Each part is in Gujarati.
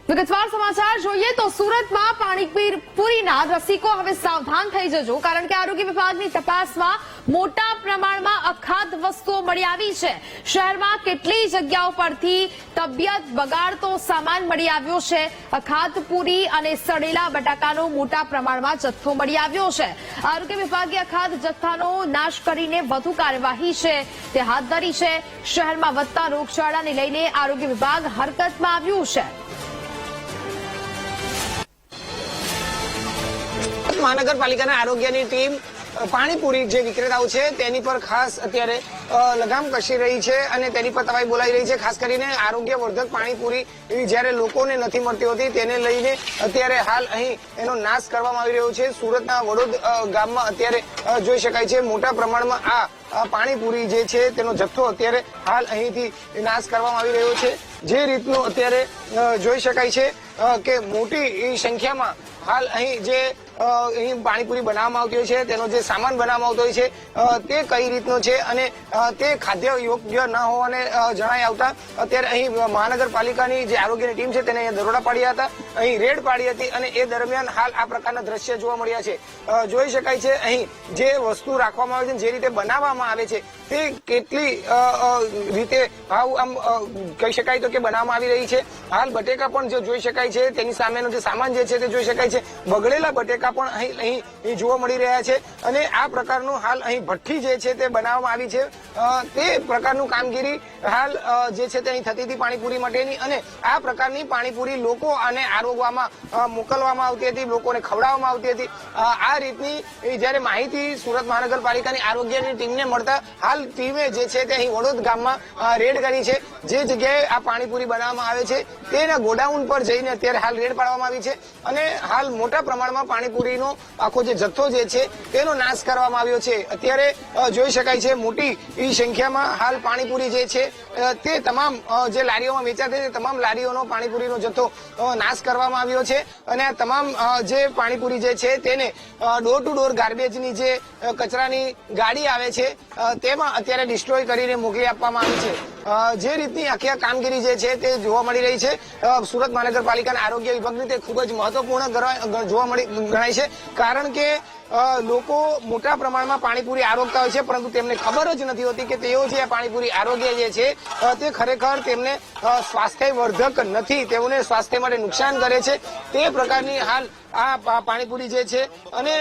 વિગતવાર સમાચાર જોઈએ તો સુરતમાં પાણીપુરીના રસિકો હવે સાવધાન થઈ જજો, કારણ કે આરોગ્ય વિભાગની તપાસમાં મોટા પ્રમાણમાં અખાદ્ય વસ્તુઓ મળી આવી છે. શહેરમાં કેટલી જગ્યાઓ પરથી તબિયત બગાડતો સામાન મળી આવ્યો છે. અખાદ્ય પૂરી અને સડેલા બટાકાનો મોટા પ્રમાણમાં જથ્થો મળી આવ્યો છે. આરોગ્ય વિભાગે અખાદ્ય જથ્થાનો નાશ કરીને વધુ કાર્યવાહી છે તે હાથ ધરી છે. શહેરમાં વધતા રોગચાળાને લઈને આરોગ્ય વિભાગ હરકતમાં આવ્યું છે. મહાનગરપાલિકાના આરોગ્યની ટીમ પાણીપુરી જે વિક્રેતાઓ છે તેની પર ખાસ અત્યારે લગામ કસી રહી છે અને તેની પર તવાઈ બોલાવી રહી છે. ખાસ કરીને આરોગ્યવર્ધક પાણીપુરી એવી જ્યારે લોકોને નથી મળતી હોતી તેને લઈને અત્યારે હાલ અહીં એનો નાશ કરવામાં આવી રહ્યો છે. સુરતના વડોદ ગામમાં અત્યારે જોઈ શકાય છે મોટા પ્રમાણમાં આ પાણીપુરી જે છે તેનો જથ્થો અત્યારે હાલ અહીંથી નાશ કરવામાં આવી રહ્યો છે. જે રીતનું અત્યારે જોઈ શકાય છે કે મોટી સંખ્યામાં હાલ અહીં જે અહીં પાણીપુરી બનાવવામાં આવતી હોય છે તેનો જે સામાન બનાવવામાં આવતો હોય છે તે કઈ રીતનો છે અને તે ખાદ્ય યોગ્ય ન હોવાને જણાઈ આવતા અત્યારે અહીં મહાનગરપાલિકાની જે આરોગ્યની ટીમ છે તેને અહીંયા દરોડા પાડ્યા હતા, અહીં રેડ પાડી હતી અને એ દરમિયાન હાલ આ પ્રકારના દ્રશ્ય જોવા મળ્યા છે. જોઈ શકાય છે અહીં જે વસ્તુ રાખવામાં આવે છે જે રીતે બનાવવામાં આવે છે તે કેટલી રીતે આમ કહી શકાય તો કે બનાવવામાં આવી રહી છે. હાલ બટેકા પણ જે જોઈ શકાય છે તેની સામેનો જે સામાન જે છે તે જોઈ શકાય છે. બગડેલા બટેકા પણ અહીં જોવા મળી રહ્યા છે અને આ પ્રકારનું હાલ અહીં ભઠ્ઠી જે છે તે બનાવવામાં આવી છે. તે પ્રકારનું કામગીરી હાલ જે છે તે અહીં થતી હતી પાણીપુરી માટેની અને આ પ્રકારની પાણીપુરી લોકો અને આરોગવામાં મોકલવામાં આવતી હતી, લોકોને ખવડાવવામાં આવતી હતી. આ રીતની જયારે માહિતી સુરત મહાનગરપાલિકાની આરોગ્યની ટીમને મળતા હાલ ટીમે જે છે તે અહીં વડોદ ગામમાં રેડ કરી છે. જે જગ્યાએ આ પાણીપુરી બનાવવામાં આવે છે તેના ગોડાઉન પર જઈને અત્યારે હાલ રેડ પાડવામાં આવી છે અને હાલ મોટા પ્રમાણમાં પાણીપુરીનો આખો જે જથ્થો જે છે તેનો નાશ કરવામાં આવ્યો છે. અત્યારે જોઈ શકાય છે મોટી સંખ્યામાં હાલ પાણીપુરી જે છે તે તમામ જે લારીઓમાં વેચાતી છે તમામ લારીઓનો પાણીપુરીનો જથ્થો નાશ કરવામાં આવ્યો છે અને આ તમામ જે પાણીપુરી જે છે તેને ડોર ટુ ડોર ગાર્બેજની જે કચરાની ગાડી આવે છે તેમાં અત્યારે ડિસ્ટ્રોય કરીને મોકલી આપવામાં આવી છે. જે રીતની આખી આ કામગીરી જે છે તે જોવા મળી રહી છે સુરત મહાનગરપાલિકાના આરોગ્ય વિભાગની તે ખૂબ જ મહત્વપૂર્ણ જોવા ગણાય છે, કારણ કે લોકો મોટા પ્રમાણમાં પાણીપુરી આરોગતા હોય છે પરંતુ તેમને ખબર જ નથી હોતી કે તેઓ જે પાણીપુરી આરોગ્ય જે છે તે ખરેખર તેમને સ્વાસ્થ્યવર્ધક નથી, તેઓને સ્વાસ્થ્ય માટે નુકસાન કરે છે. તે પ્રકારની હાલ આ પાણીપુરી જે છે અને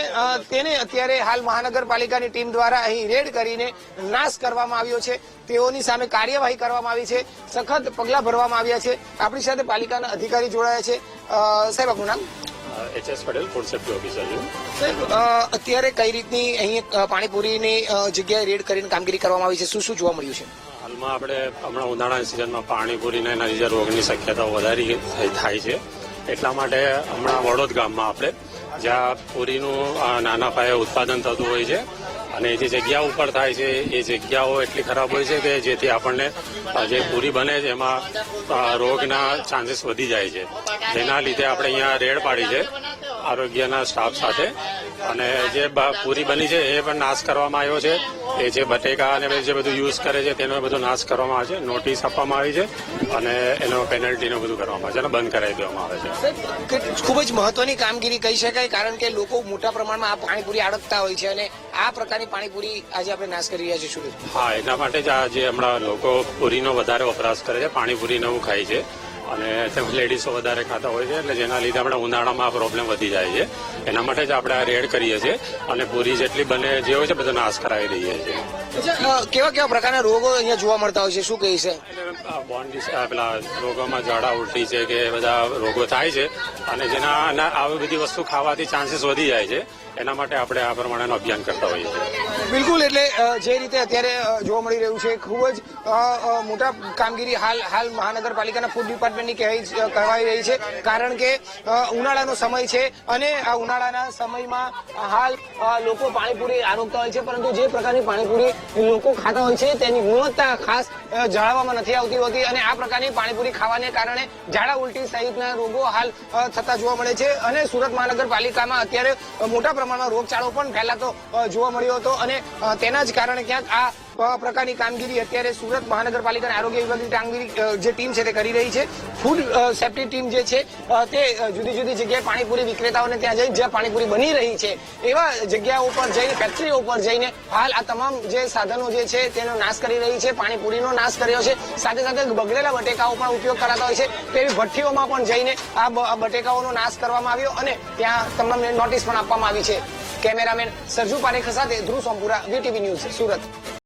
તેને અત્યારે હાલ મહાનગરપાલિકાની ટીમ દ્વારા અહીં રેડ કરીને નાશ કરવામાં આવ્યો છે. તેઓની સામે કાર્યવાહી કરવામાં આવી છે, સખત પગલાં ભરવામાં આવ્યા છે. આપણી સાથે પાલિકાના અધિકારી જોડાયા છે. સાહેબ આપનું નામ? HS Patel, food safety officer. સાહેબ અત્યારે કઈ રીતની અહીં પાણીપુરીની જગ્યાએ રેડ કરીને કામગીરી કરવામાં આવી છે, શું શું જોવા મળ્યું છે? હાલમાં આપણે હમણાં ઉનાળાની સિઝનમાં પાણીપુરીને એના લીધે રોગની શક્યતાઓ વધારી થાય છે. એટલા માટે હમણાં વડોદ ગામમાં આપણે જ્યાં પૂરીનું નાના પાયે ઉત્પાદન થતું હોય છે અને જે જગ્યા ઉપર થાય છે એ જગ્યાઓ એટલી ખરાબ હોય છે કે જેથી આપણને જે પૂરી બને છે એમાં રોગના ચાન્સીસ વધી જાય છે. જેના લીધે આપણે અહીંયા રેડ પાડી છે આરોગ્યના સ્ટાફ સાથે અને જે પૂરી બની છે એ પણ નાશ કરવામાં આવ્યો છે. એ જે બટેકા અને જે બધું યુઝ કરે છે તેનો બધો નાશ કરવામાં આવે છે, નોટિસ આપવામાં આવી છે અને એનો પેનલ્ટીનો બધું કરવામાં આવે છે અને બંધ કરાવી દેવામાં આવે છે. ખૂબ જ મહત્વની કામગીરી કહી શકાય, કારણ કે લોકો મોટા પ્રમાણમાં આ પાણીપુરી આડકતા હોય છે અને આ પ્રકારની પાણીપુરી આજે આપણે નાશ કરી રહ્યા છીએ. હા, એના માટે જ આ જે હમણાં લોકો પૂરીનો વધારે વપરાશ કરે છે, પાણીપુરીને એવું ખાય છે અને લેડીઝો વધારે ખાતા હોય છે એટલે જેના લીધે આપણે ઉનાળામાં આ પ્રોબ્લેમ વધી જાય છે. એના માટે જ આપણે આ રેડ કરીએ છીએ અને પૂરી જેટલી બને જે હોય છે બધો નાશ કરાવી દઈએ છીએ. કેવા કેવા પ્રકારના રોગો અહીંયા જોવા મળતા હોય છે, શું કહે છે? પેલા રોગોમાં ઝાડા ઉલટી છે કે બધા રોગો થાય છે અને જેના આવી બધી વસ્તુ ખાવાથી ચાન્સીસ વધી જાય છે. એના માટે આપણે આ પ્રમાણેનું અભિયાન કરતા હોઈએ છીએ. બિલકુલ, એટલે જે રીતે અત્યારે જોવા મળી રહ્યું છે ખૂબ જ મોટા કામગીરી હાલ મહાનગરપાલિકાના ફૂડ ડિપાર્ટમેન્ટની કહેવાઈ રહી છે, કારણ કે ઉનાળાનો સમય છે અને આ ઉનાળાના સમયમાં હાલ લોકો પાણીપુરી આરોગતા હોય છે પરંતુ જે પ્રકારની પાણીપુરી લોકો ખાતા હોય છે તેની ગુણવત્તા ખાસ જાળવવામાં નથી આવતી હોતી અને આ પ્રકારની પાણીપુરી ખાવાને કારણે ઝાડા ઉલટી સહિતના રોગો હાલ થતા જોવા મળે છે અને સુરત મહાનગરપાલિકામાં અત્યારે મોટા પ્રમાણમાં રોગચાળો પણ ફેલાતો જોવા મળ્યો હતો અને અને તેના જ કારણે ક્યાંક આ પ્રકારની કામગીરી અત્યારે સુરત મહાનગરપાલિકાની આરોગ્ય વિભાગની કામગીરી જે ટીમ છે તે કરી રહી છે. ફૂડ સેફ્ટી ટીમ જે છે તે જુદી જુદી જગ્યાએ પાણીપુરી વિક્રેતાઓને ત્યાં જઈને જ્યાં પાણીપુરી બની રહી છે એવા જગ્યાઓ પર જઈને, ફેક્ટરીઓ પર જઈને હાલ આ તમામ જે સાધનો જે છે તેનો નાશ કરી રહી છે. પાણીપુરીનો નાશ કર્યો છે. સાથે સાથે બગડેલા બટેકાઓ પણ ઉપયોગ કરાતા હોય છે તેવી ભઠ્ઠીઓમાં પણ જઈને આ બટેકાઓનો નાશ કરવામાં આવ્યો અને ત્યાં તમામને નોટિસ પણ આપવામાં આવી છે. કેમેરામેન સરજુ પારેખ સાથે ધ્રુવ સોમપુરા, વીટીવી ન્યૂઝ, સુરત.